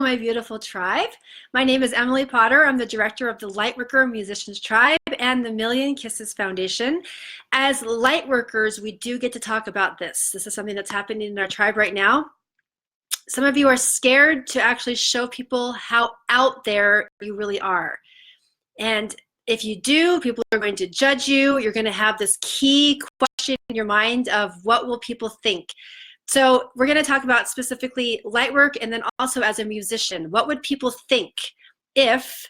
My beautiful tribe. My name is Emily Potter. I'm the director of the Lightworker Musicians Tribe and the Million Kisses Foundation. As Lightworkers, we do get to talk about this. This is something that's happening in our tribe right now. Some of you are scared to actually show people how out there you really are. And if you do, people are going to judge you. You're going to have this key question in your mind of what will people think? So we're going to talk about specifically light work, and then also as a musician, what would people think if,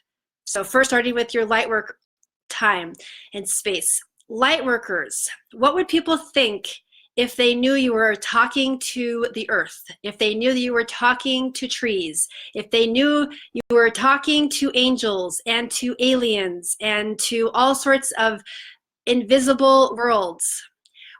so first starting with your light work time and space. Light workers, what would people think if they knew you were talking to the earth, if they knew that you were talking to trees, if they knew you were talking to angels and to aliens and to all sorts of invisible worlds?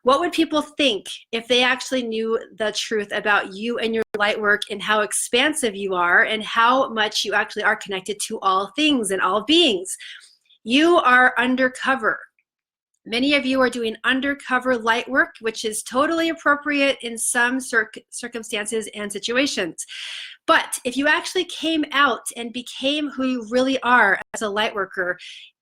What would people think if they actually knew the truth about you and your light work and how expansive you are and how much you actually are connected to all things and all beings? You are undercover. Many of you are doing undercover light work, which is totally appropriate in some circumstances and situations. But if you actually came out and became who you really are as a light worker,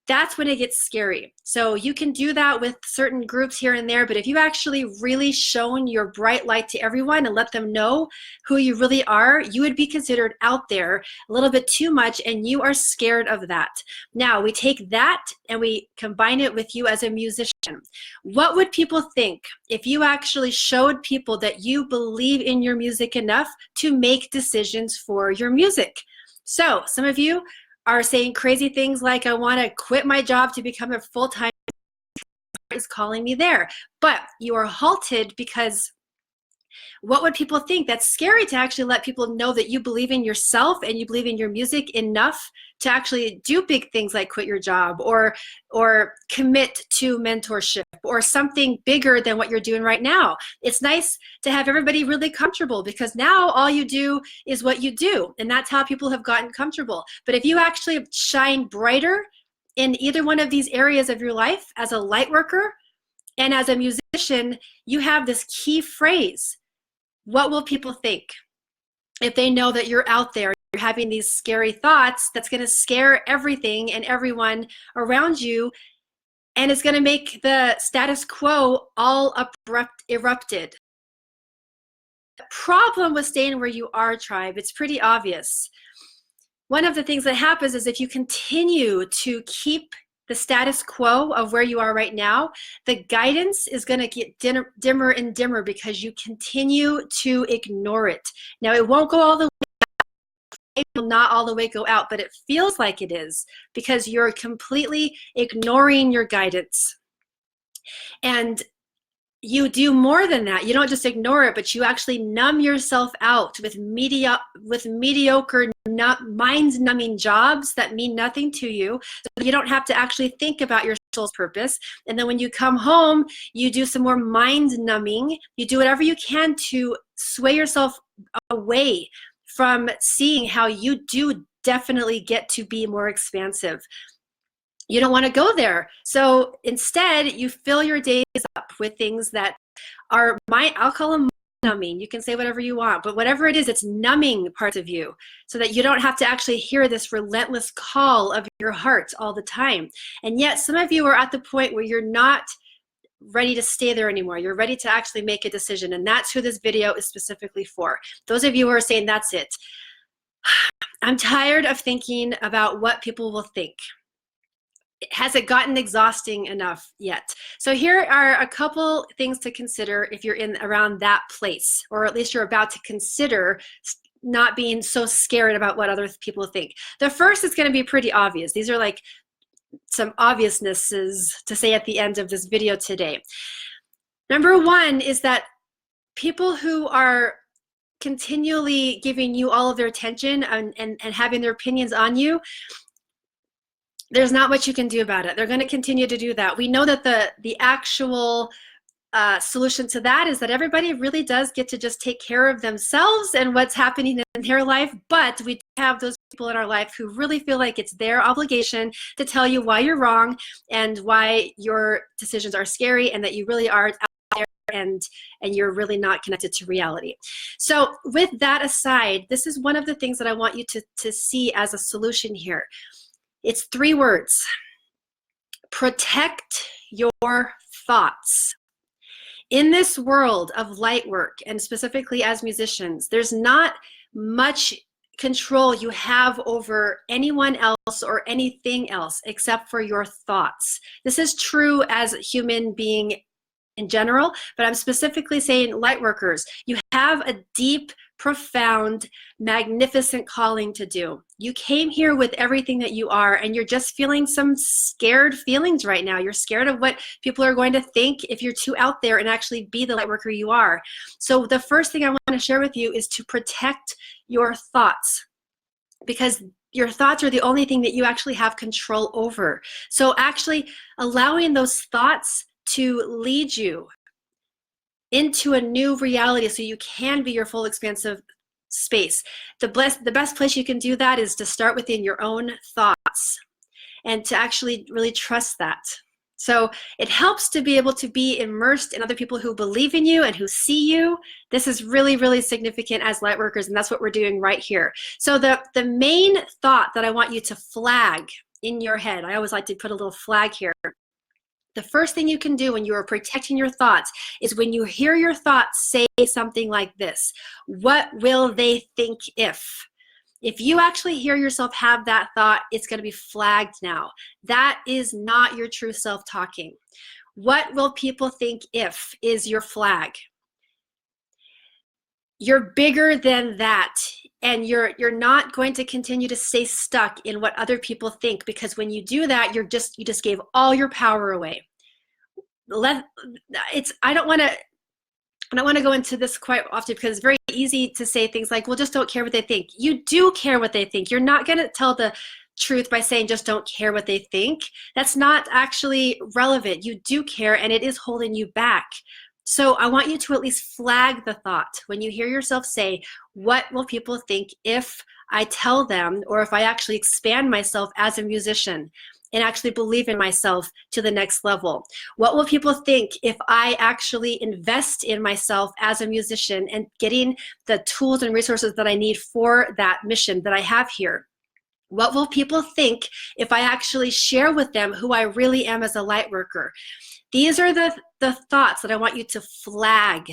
that's when it gets scary. So you can do that with certain groups here and there, but if you actually really shown your bright light to everyone and let them know who you really are, you would be considered out there a little bit too much, and you are scared of that. Now we take that and we combine it with you as a musician. What would people think if you actually showed people that you believe in your music enough to make decisions for your music? So some of you are saying crazy things like, I want to quit my job to become a full-time is calling me there. But you are halted because what would people think? That's scary to actually let people know that you believe in yourself and you believe in your music enough to actually do big things like quit your job or commit to mentorship or something bigger than what you're doing right now. It's nice to have everybody really comfortable because now all you do is what you do, and that's how people have gotten comfortable. But if you actually shine brighter in either one of these areas of your life as a light worker and as a musician, you have this key phrase. What will people think if they know that you're out there, you're having these scary thoughts that's going to scare everything and everyone around you, and it's going to make the status quo all erupted. The problem with staying where you are, tribe, it's pretty obvious. One of the things that happens is if you continue to keep the status quo of where you are right now, the guidance is going to get dimmer and dimmer because you continue to ignore it. Now, it won't go all the way out, it will not all the way go out, but it feels like it is because you're completely ignoring your guidance. And you do more than that. You don't just ignore it, but you actually numb yourself out with mediocre, mind-numbing jobs that mean nothing to you. So you don't have to actually think about your soul's purpose. And then when you come home, you do some more mind-numbing. You do whatever you can to sway yourself away from seeing how you do definitely get to be more expansive. You don't want to go there. So instead, you fill your days up with things that are, I'll call them numbing. You can say whatever you want, but whatever it is, it's numbing parts of you so that you don't have to actually hear this relentless call of your heart all the time. And yet some of you are at the point where you're not ready to stay there anymore. You're ready to actually make a decision. And that's who this video is specifically for. Those of you who are saying, that's it. I'm tired of thinking about what people will think. Has it gotten exhausting enough yet? So here are a couple things to consider if you're in around that place, or at least you're about to consider not being so scared about what other people think. The first is going to be pretty obvious. These are like some obviousnesses to say at the end of this video today. Number one is that people who are continually giving you all of their attention and having their opinions on you, there's not much you can do about it. They're going to continue to do that. We know that the actual solution to that is that everybody really does get to just take care of themselves and what's happening in their life, but we have those people in our life who really feel like it's their obligation to tell you why you're wrong and why your decisions are scary and that you really are out there and you're really not connected to reality. So with that aside, this is one of the things that I want you to see as a solution here. It's 3 words. Protect your thoughts. In this world of light work, and specifically as musicians, there's not much control you have over anyone else or anything else except for your thoughts. This is true as a human being in general, but I'm specifically saying light workers. You have a deep, profound, magnificent calling to do. You came here with everything that you are, and you're just feeling some scared feelings right now. You're scared of what people are going to think if you're too out there and actually be the light worker you are. So the first thing I want to share with you is to protect your thoughts, because your thoughts are the only thing that you actually have control over. So actually allowing those thoughts to lead you into a new reality so you can be your full expansive space. The best place you can do that is to start within your own thoughts and to actually really trust that. So it helps to be able to be immersed in other people who believe in you and who see you. This is really, really significant as light workers, and that's what we're doing right here. So the main thought that I want you to flag in your head, I always like to put a little flag here. The first thing you can do when you are protecting your thoughts is when you hear your thoughts say something like this: what will they think if? If you actually hear yourself have that thought, it's going to be flagged now. That is not your true self talking. What will people think if is your flag. You're bigger than that, and you're not going to continue to stay stuck in what other people think, because when you do that, you just gave all your power away. I don't want to go into this quite often because it's very easy to say things like, well, just don't care what they think. You do care what they think. You're not going to tell the truth by saying just don't care what they think. That's not actually relevant. You do care, and it is holding you back. So I want you to at least flag the thought when you hear yourself say, what will people think if I tell them, or if I actually expand myself as a musician and actually believe in myself to the next level? What will people think if I actually invest in myself as a musician and getting the tools and resources that I need for that mission that I have here? What will people think if I actually share with them who I really am as a light worker? These are the thoughts that I want you to flag.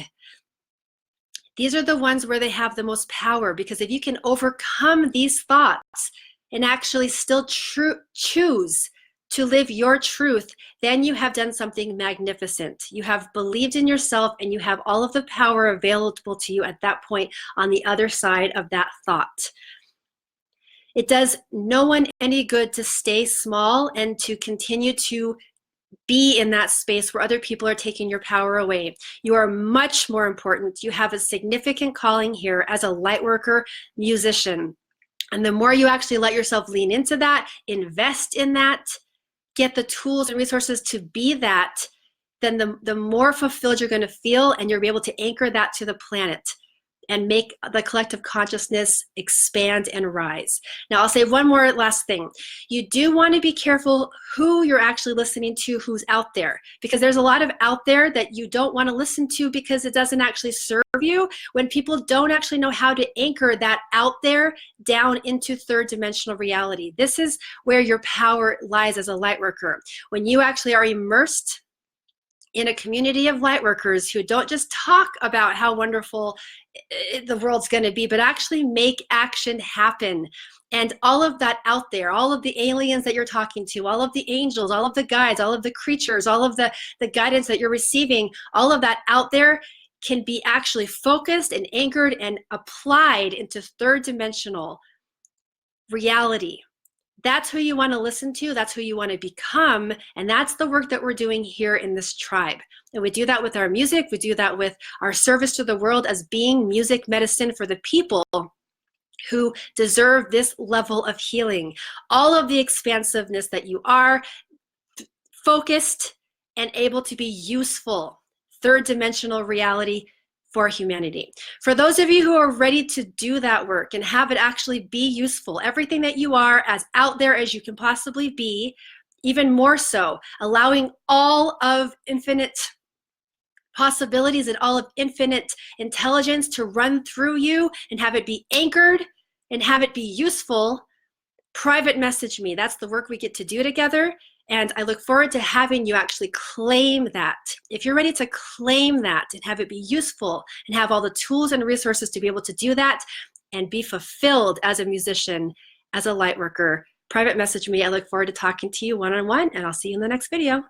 These are the ones where they have the most power, because if you can overcome these thoughts and actually still choose to live your truth, then you have done something magnificent. You have believed in yourself, and you have all of the power available to you at that point on the other side of that thought. It does no one any good to stay small and to continue to be in that space where other people are taking your power away. You are much more important. You have a significant calling here as a lightworker musician. And the more you actually let yourself lean into that, invest in that, get the tools and resources to be that, then the more fulfilled you're going to feel, and you'll be able to anchor that to the planet and make the collective consciousness expand and rise. Now, I'll say one more last thing. You do want to be careful who you're actually listening to, who's out there, because there's a lot of out there that you don't want to listen to because it doesn't actually serve you, when people don't actually know how to anchor that out there down into third dimensional reality. This is where your power lies as a light worker. When you actually are immersed in a community of light workers who don't just talk about how wonderful the world's going to be, but actually make action happen. And all of that out there, all of the aliens that you're talking to, all of the angels, all of the guides, all of the creatures, all of the guidance that you're receiving, all of that out there can be actually focused and anchored and applied into third dimensional reality. That's who you want to listen to. That's who you want to become. And that's the work that we're doing here in this tribe. And we do that with our music. We do that with our service to the world as being music medicine for the people who deserve this level of healing. All of the expansiveness that you are, focused and able to be useful, third dimensional reality for humanity. For those of you who are ready to do that work and have it actually be useful, everything that you are, as out there as you can possibly be, even more so, allowing all of infinite possibilities and all of infinite intelligence to run through you and have it be anchored and have it be useful, private message me. That's the work we get to do together. And I look forward to having you actually claim that. If you're ready to claim that and have it be useful and have all the tools and resources to be able to do that and be fulfilled as a musician, as a light worker, private message me. I look forward to talking to you one-on-one, and I'll see you in the next video.